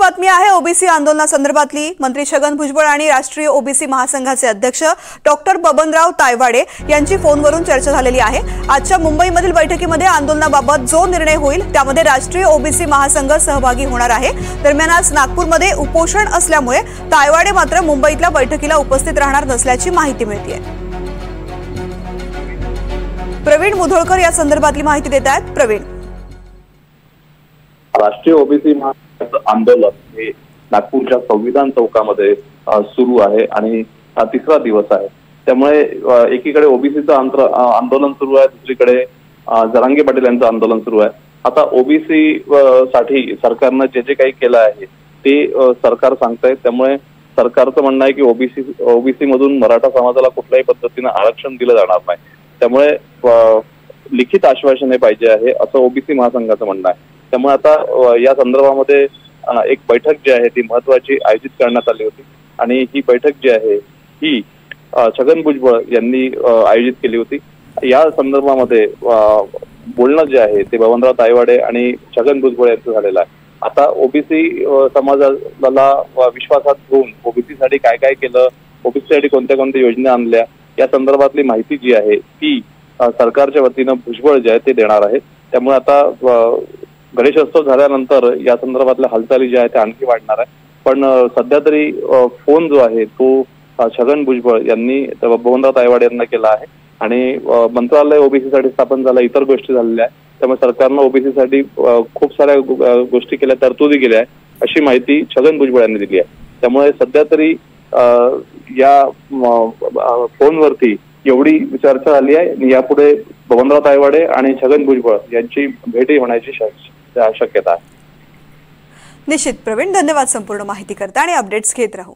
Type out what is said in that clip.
बातमी आहे ओबीसी आंदोलनासंदर्भातली। मंत्री छगन भुजबळ आणि राष्ट्रीय ओबीसी महासंघाचे अध्यक्ष डॉक्टर बबनराव तायवाडे यांची फोनवरून चर्चा झालेली आहे। आजच्या मुंबईमधील बैठकीमध्ये आंदोलनाबाबत जो निर्णय होईल त्यामध्ये राष्ट्रीय ओबीसी महासंघ सहभागी होणार आहे। दरम्यान आज नागपूरमध्ये उपोषण असल्यामुळे तायवाडे मात्र मुंबईतल्या बैठकीला उपस्थित राहणार नसल्याची माहिती मिळते। प्रवीण मुधोळकर या संदर्भातली माहिती देत आहेत। प्रवीण, राष्ट्रीय ओबीसी आंदोलन हे नागपूरच्या संविधान चौकामध्ये सुरू आहे आणि तिसरा दिवस आहे। त्यामुळे एकीकडे ओबीसीचं आंदोलन सुरू आहे, दुसरीकडे जरांगे पाटील यांचं आंदोलन सुरू आहे। आता ओबीसी साठी सरकारनं जे काही केलं आहे ते सरकार सांगतंय। त्यामुळे सरकारचं म्हणणं आहे की ओबीसी मधून मराठा समाजाला कुठल्याही पद्धतीने आरक्षण दिलं जाणार नाही। त्यामुळे लिखित आश्वासन पाहिजे आहे असं ओबीसी महासंघाचं म्हणणं आहे। त्यामुळे आता या संदर्भामध्ये एक बैठक जी आहे ती महत्त्वाची आयोजित करण्यात आली होती आणि ही बैठक जी आहे ही छगन भुजबळ यांनी आयोजित केली होती। या संदर्भामध्ये बोलणं जे आहे ते बबनराव तायवाडे आणि छगन भुजबळ यांचं झालेलं आहे। आता ओबीसी समाजाला विश्वासात घेऊन ओबीसी साठी काय काय केलं, ओबीसी साठी कोणत्या कोणत्या योजना आणल्या या संदर्भातली माहिती जी आहे ती सरकारच्या वतीनं भुजबळ जे आहे ते देणार आहे। त्यामुळे आता गणेशोत्सव झाल्यानंतर या संदर्भातल्या हालचाली ज्या आहेत त्या आणखी वाढणार आहे। पण सध्या तरी फोन जो आहे तो छगन भुजबळ यांनी बबनराव तायवाडे यांना केला आहे आणि मंत्रालय ओबीसी साठी स्थापन झालं, इतर गोष्टी झालेल्या आहेत। त्यामुळे सरकारनं ओबीसी साठी खूप साऱ्या गोष्टी केल्या, तरतुदी केल्या आहे अशी माहिती छगन भुजबळ यांनी दिली आहे। त्यामुळे सध्या तरी या फोनवरती एवढी चर्चा झाली आहे आणि यापुढे बबनराव तायवाडे आणि छगन भुजबळ यांची भेटी होण्याची शक्यता आहे। निश्चित प्रवीण, धन्यवाद संपूर्ण माहिती करता आणि अपडेट्स घेत राहू।